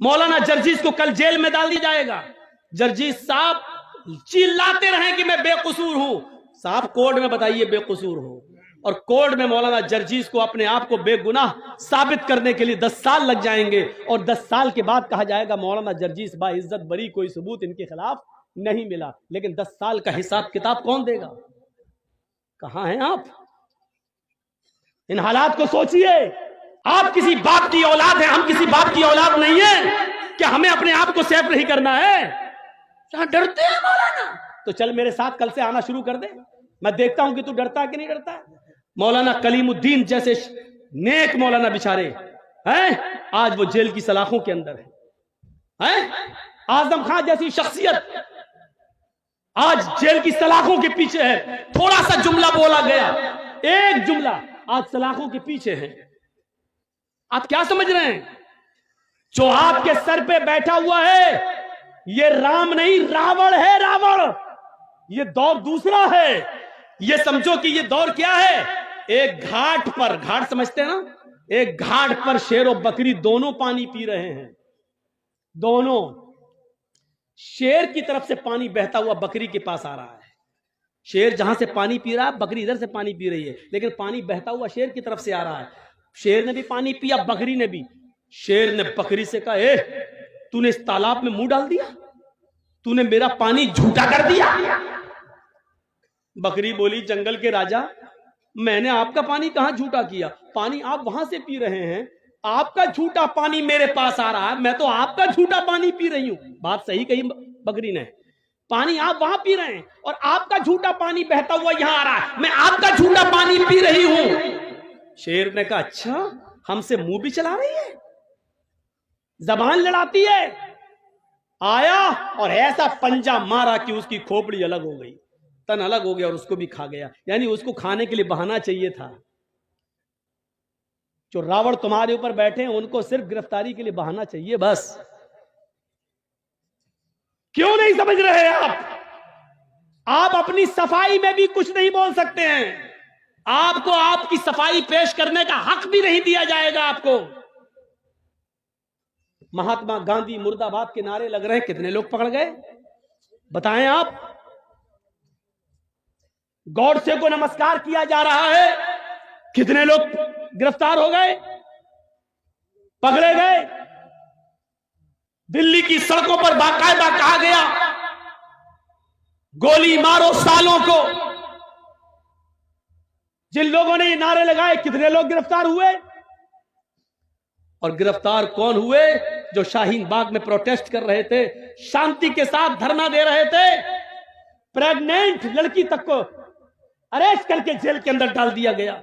मौलाना जर्जीस को कल जेल में डाल दिया जाएगा। जर्जीस साहब चिल्लाते रहे कि मैं बेकसूर हूं। साहब कोर्ट में बताइए बेकसूर हो, और कोर्ट में मौलाना जर्जीस को अपने आप को बेगुनाह साबित करने के लिए 10 साल लग जाएंगे, और 10 साल के बाद कहा जाएगा मौलाना जर्जीस बाइज्जत बरी, कोई सबूत इनके खिलाफ नहीं मिला। लेकिन 10 साल का हिसाब किताब कौन देगा? कहां हैं आप? इन हालात को सोचिए। आप किसी बाप की औलाद हैं, हम किसी बाप की औलाद नहीं है कि हमें अपने आप को सेफ नहीं करना है। क्या डरते हैं मौलाना? तो चल मेरे साथ कल से आना शुरू कर दे, मैं देखता हूं कि तू डरता है कि नहीं डरता है। मौलाना कलीमुद्दीन जैसे नेक मौलाना बिचारे हैं, आज वो जेल की सलाखों के अंदर है। आजम खान जैसी शख्सियत आज जेल की सलाखों के पीछे है। थोड़ा सा जुमला बोला गया, एक जुमला, आज सलाखों के पीछे है। आप क्या समझ रहे हैं? जो आपके सर पे बैठा हुआ है ये राम नहीं रावण है, रावण। ये दौर दूसरा है। ये समझो कि ये दौर क्या है, एक घाट पर, घाट समझते हैं ना, एक घाट पर शेर और बकरी दोनों पानी पी रहे हैं। दोनों, शेर की तरफ से पानी बहता हुआ बकरी के पास आ रहा है। शेर जहां से पानी पी रहा है, बकरी इधर से पानी पी रही है, लेकिन पानी बहता हुआ शेर की तरफ से आ रहा है। शेर ने भी पानी पिया, बकरी ने भी। शेर ने बकरी से कहा, ए तूने इस तालाब में मुंह डाल दिया, तूने मेरा पानी झूठा कर दिया। बकरी बोली, जंगल के राजा, मैंने आपका पानी कहां झूठा किया? पानी आप वहां से पी रहे हैं, आपका झूठा पानी मेरे पास आ रहा है, मैं तो आपका झूठा पानी पी रही हूं। बात सही कही बकरी ने। पानी आप वहां पी रहे हैं और आपका झूठा पानी बहता हुआ यहां आ रहा है, मैं आपका झूठा पानी पी रही हूं। शेर ने कहा, अच्छा हमसे मुंह भी चला रही है, जबान लड़ाती है। आया और ऐसा पंजा मारा कि उसकी खोपड़ी अलग हो गई, तन अलग हो गया और उसको भी खा गया। यानी उसको खाने के लिए बहाना चाहिए था। जो रावण तुम्हारे ऊपर बैठे हैं उनको सिर्फ गिरफ्तारी के लिए बहाना चाहिए, बस। क्यों नहीं समझ रहे आप अपनी सफाई में भी कुछ नहीं बोल सकते हैं। आपको आपकी सफाई पेश करने का हक भी नहीं दिया जाएगा आपको। महात्मा गांधी मुर्दाबाद के नारे लग रहे हैं, कितने लोग पकड़ गए बताएं आप? गॉडसे को नमस्कार किया जा रहा है, कितने लोग गिरफ्तार हो गए, पकड़े गए? दिल्ली की सड़कों पर बाकायदा कहा गया, गोली मारो सालों को। जिन लोगों ने ये नारे लगाए, कितने लोग गिरफ्तार हुए? और गिरफ्तार कौन हुए? जो शाहीन बाग में प्रोटेस्ट कर रहे थे, शांति के साथ धरना दे रहे थे। प्रेग्नेंट लड़की तक को अरेस्ट करके जेल के अंदर डाल दिया गया।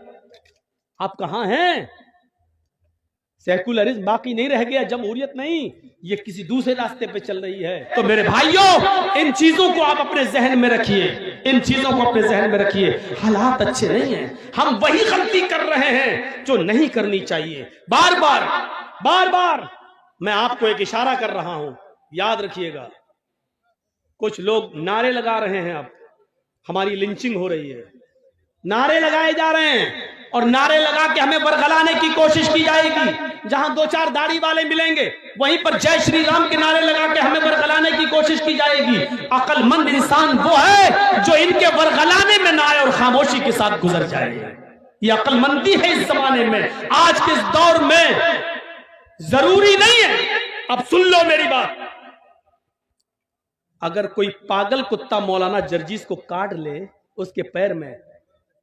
आप कहां हैं? सेकुलरिज्म बाकी नहीं रह गया, जमहूरियत नहीं, ये किसी दूसरे रास्ते पे चल रही है। तो मेरे भाइयों, इन चीजों को आप अपने जहन में रखिए, इन चीजों को अपने जहन में रखिए। हालात अच्छे नहीं हैं, हम वही गलती कर रहे हैं जो नहीं करनी चाहिए। बार बार मैं आपको एक इशारा कर रहा हूं, याद रखिएगा। कुछ लोग नारे लगा रहे हैं, अब हमारी लिंचिंग हो रही है, नारे लगाए जा रहे हैं और नारे लगा के हमें बरगलाने की कोशिश की जाएगी। जहां 2-4 दाढ़ी वाले मिलेंगे वहीं पर जय श्री राम के नारे लगा के हमें बरगलाने की कोशिश की जाएगी। अक्लमंद इंसान वो है जो इनके बरगलाने में ना आए और खामोशी के साथ गुजर जाए। ये अक्लमंदी है इस जमाने में, आज के इस दौर में। जरूरी नहीं है, अब सुन लो मेरी बात, अगर कोई पागल कुत्ता मौलाना जर्जीस को काट ले उसके पैर में,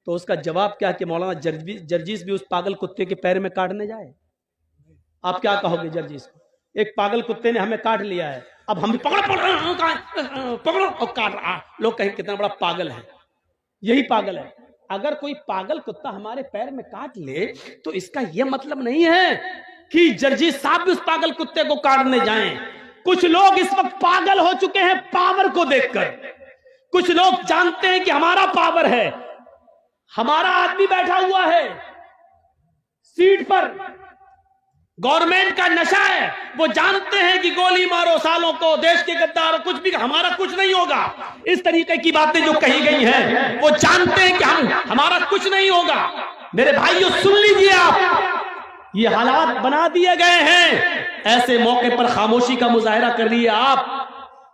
तो उसका जवाब क्या कि मौलाना जर्जीस भी उस पागल कुत्ते के पैर में काटने जाए? आप क्या कहोगे जर्जीस को? एक पागल कुत्ते ने हमें काट लिया है, अब हम भी पकड़ो और काट रहा। लोग कहें कितना बड़ा पागल है। यही पागल है। अगर कोई पागल कुत्ता हमारे पैर में काट ले तो इसका यह मतलब नहीं है कि जर्जीस साहब भी उस पागल कुत्ते को काटने जाएं। कुछ लोग इस वक्त पागल हो चुके हैं पावर को देखकर। कुछ लोग जानते हैं कि हमारा पावर है, हमारा आदमी बैठा हुआ है सीट पर, गवर्नमेंट का नशा है। वो जानते हैं कि गोली मारो सालों को, देश के गद्दार, कुछ भी, हमारा कुछ नहीं होगा। इस तरीके की बातें जो कही गई हैं, वो जानते हैं कि हमारा कुछ नहीं होगा। मेरे भाइयों सुन लीजिए आप, ये हालात बना दिए गए हैं। ऐसे मौके पर खामोशी का मुजाहरा कर लिए आप।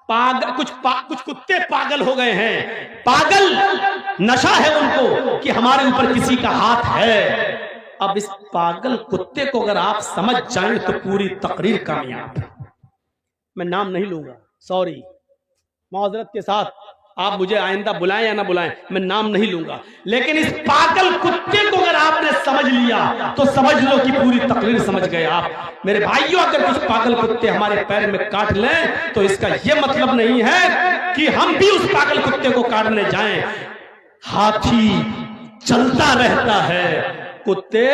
कुछ कुत्ते पागल हो गए हैं, पागल नशा है उनको कि हमारे ऊपर किसी का हाथ है। अब इस पागल कुत्ते को अगर आप समझ जाएं तो पूरी तकरीर कामयाब है। मैं नाम नहीं लूंगा, सॉरी, माजरत के साथ, आप मुझे आइंदा बुलाएं या ना बुलाएं, मैं नाम नहीं लूंगा। लेकिन इस पागल कुत्ते को अगर आपने समझ लिया तो समझ लो कि पूरी तकरीर समझ गए आप। मेरे भाइयों, अगर कुछ पागल कुत्ते हमारे पैर में काट लें तो इसका यह मतलब नहीं है कि हम भी उस पागल कुत्ते को काटने जाएं। हाथी चलता रहता है, कुत्ते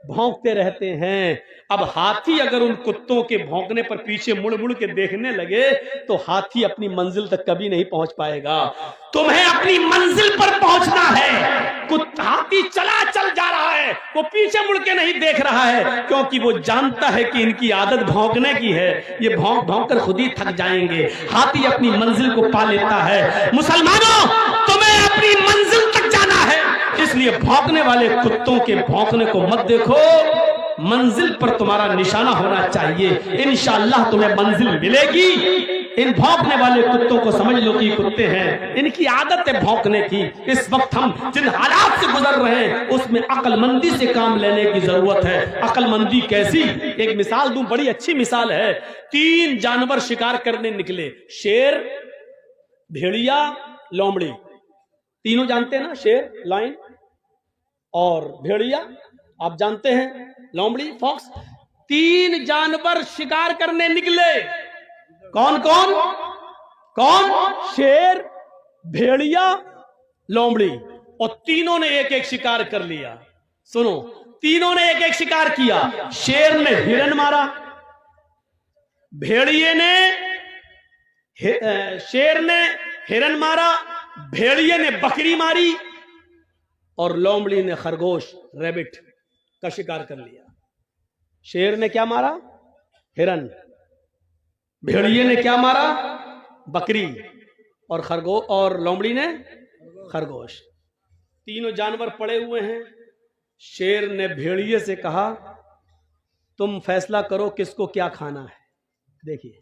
भौंकते रहते हैं। अब हाथी अगर उन कुत्तों के भौंकने पर पीछे मुड़ मुड़ के देखने लगे तो हाथी अपनी मंजिल तक कभी नहीं पहुंच पाएगा। तुम्हें अपनी मंजिल पर पहुंचना है। हाथी चल जा रहा है, वो पीछे मुड़ के नहीं देख रहा है, क्योंकि वो जानता है कि इनकी आदत भौंकने की है, ये भौंक भौंक कर खुद ही थक जाएंगे। हाथी अपनी मंजिल को पा लेता है। मुसलमानों, तुम्हें अपनी मंजिल तक जाना है, इसलिए भौंकने वाले कुत्तों के भौंकने को मत देखो। मंजिल पर तुम्हारा निशाना होना चाहिए, इंशाअल्लाह तुम्हें मंजिल मिलेगी। इन भौंकने वाले कुत्तों को समझ लो कि कुत्ते हैं, इनकी आदत है भौंकने की। इस वक्त हम जिन हालात से गुजर रहे हैं उसमें अक्लमंदी से काम लेने की जरूरत है। अक्लमंदी कैसी? एक मिसाल दूं, बड़ी अच्छी मिसाल है। 3 जानवर शिकार करने निकले, शेर, भेड़िया, लोमड़ी। तीनों जानते हैं ना, शेर, लायन और भेड़िया, आप जानते हैं, लोमड़ी, फॉक्स। 3 जानवर शिकार करने निकले। कौन कौन? शेर, भेड़िया, लोमड़ी। और तीनों ने एक एक शिकार कर लिया। सुनो, तीनों ने एक एक शिकार किया। शेर ने हिरन मारा, शेर ने हिरन मारा, भेड़िए ने बकरी मारी और लोमड़ी ने खरगोश, रैबिट का शिकार कर लिया। शेर ने क्या मारा? हिरन। भेड़िए ने क्या मारा? बकरी। और खरगोश, और लोमड़ी ने खरगोश। तीनों जानवर पड़े हुए हैं। शेर ने भेड़िए से कहा, तुम फैसला करो किसको क्या खाना है। देखिए,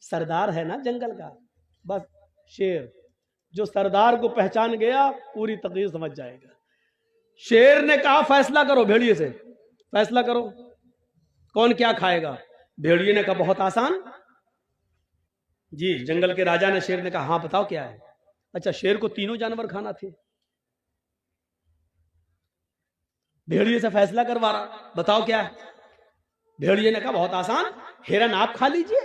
सरदार है ना जंगल का, बस शेर, जो सरदार को पहचान गया पूरी तकरीर समझ जाएगा। शेर ने कहा, फैसला करो, भेड़िए से फैसला करो कौन क्या खाएगा। भेड़िए ने कहा, बहुत आसान जी। जंगल के राजा ने शेर ने कहा, हाँ बताओ क्या है। अच्छा, शेर को तीनों जानवर खाना थे। भेड़िए से फैसला करवा रहा, बताओ क्या है। भेड़िए ने कहा, बहुत आसान, हिरन आप खा लीजिए,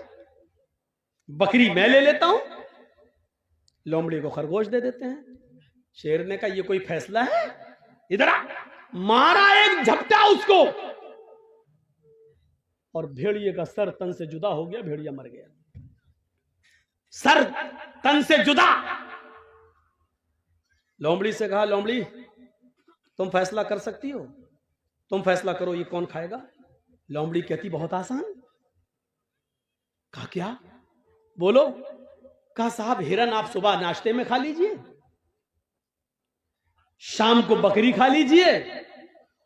बकरी मैं ले लेता हूं, लोमड़ी को खरगोश दे देते हैं। शेर ने कहा, ये कोई फैसला है? इधर आ। मारा एक झपटा उसको और भेड़िए का सर तन से जुदा हो गया, भेड़िया मर गया। सर तन से जुदा। लोमड़ी से कहा, लोमड़ी तुम फैसला कर सकती हो, तुम फैसला करो ये कौन खाएगा। लोमड़ी कहती, बहुत आसान। कहा, क्या? बोलो। कहा, साहब हिरन आप सुबह नाश्ते में खा लीजिए, शाम को बकरी खा लीजिए,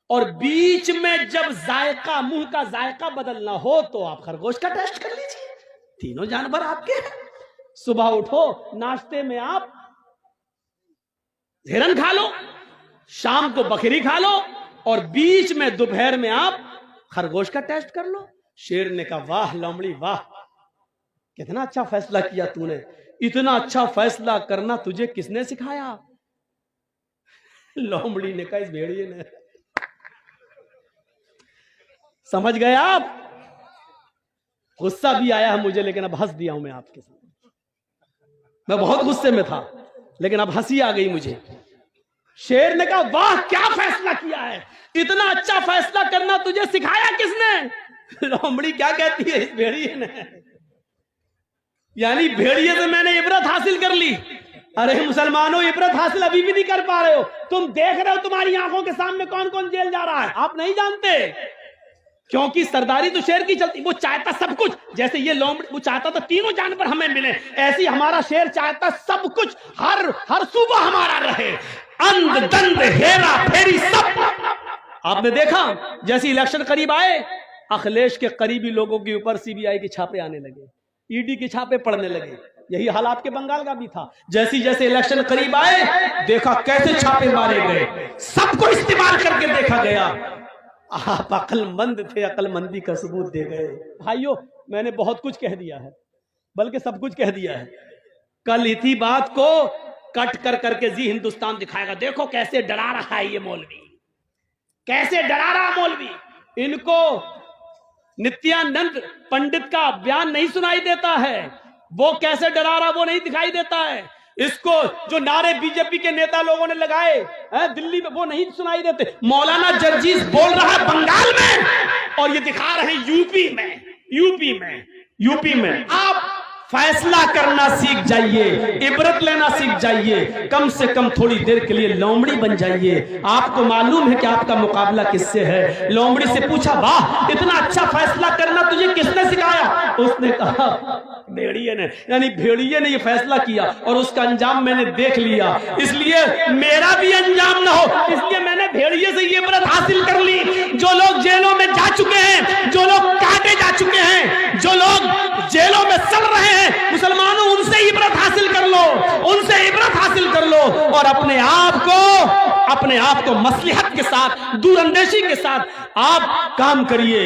और बीच में जब जायका, मुंह का जायका बदलना हो तो आप खरगोश का टेस्ट कर लीजिए। तीनों जानवर आपके हैं। सुबह उठो, नाश्ते में आप हिरन खा लो, शाम को बकरी खा लो, और बीच में दोपहर में आप खरगोश का टेस्ट कर लो। शेर ने कहा, वाह लोमड़ी वाह, कितना अच्छा फैसला किया तूने। इतना अच्छा फैसला करना तुझे किसने सिखाया? लोमड़ी ने कहा, इस भेड़िए ने। समझ गए आप? गुस्सा भी आया है मुझे, लेकिन अब हंस दिया हूं मैं आपके साथ। मैं बहुत गुस्से में था, लेकिन अब हंसी आ गई मुझे। शेर ने कहा, वाह क्या फैसला किया है, इतना अच्छा फैसला करना तुझे सिखाया किसने? लोमड़ी क्या कहती है, इस भेड़िए ने। यानी भेड़िए से मैंने इबरत हासिल कर ली। अरे मुसलमानों, इबरत हासिल अभी भी नहीं कर पा रहे हो। तुम देख रहे हो तुम्हारी आंखों के सामने कौन कौन जेल जा रहा है, आप नहीं जानते, क्योंकि सरदारी तो शेर की चलती। वो चाहता सब कुछ, जैसे ये लोमड़ी, वो चाहता तो तीनों जानवर हमें मिले, ऐसे हमारा शेर चाहता सब कुछ, हर सूबा हमारा रहे, अंध दंड हेरा फेरी सब आपने देखा जैसे इलेक्शन करीब आए, अखिलेश के करीबी लोगों के ऊपर सीबीआई के छापे आने लगे, ईडी के छापे पड़ने लगे। यही हाल आपके बंगाल का भी था। जैसे जैसे इलेक्शन करीब आए, देखा कैसे छापे मारे गए, सबको इस्तेमाल करके देखा गया। आप अक्लमंद थे, अक्लमंदी का सबूत दे गए। भाइयों, मैंने बहुत कुछ कह दिया है, बल्कि सब कुछ कह दिया है। कल इसी बात को कट कर करके जी हिंदुस्तान दिखाएगा। देखो कैसे डरा रहा है ये मौलवी, कैसे डरा रहा मौलवी। इनको नित्यानंद पंडित का बयान नहीं सुनाई देता है, वो कैसे डरा रहा वो नहीं दिखाई देता है। इसको जो नारे बीजेपी के नेता लोगों ने लगाए हैं दिल्ली में, वो नहीं सुनाई देते। मौलाना जर्जीस बोल रहा है बंगाल में, और ये दिखा रहे हैं यूपी में। आप फैसला करना सीख जाइए, इबरत लेना सीख जाइए, कम से कम थोड़ी देर के लिए लोमड़ी बन जाइए। आपको मालूम है कि आपका मुकाबला किससे है। लोमड़ी से पूछा, वाह इतना अच्छा फैसला करना तुझे किसने सिखाया? उसने कहा भेड़िए ने, यानी भेड़िए ने ये फैसला किया और उसका अंजाम मैंने देख लिया, इसलिए मेरा भी अंजाम ना हो, इसलिए मैंने भेड़िए से ये इबरत हासिल कर ली। जो लोग जेलों में जा चुके हैं, जो लोग काटे जा चुके हैं, जो लोग जेलों में सड़ रहे हैं, मुसलमानों उनसे इबरत हासिल कर लो, उनसे इबरत हासिल कर लो और अपने आप को मसलिहत के साथ, दूरअंदेशी के साथ आप काम करिए।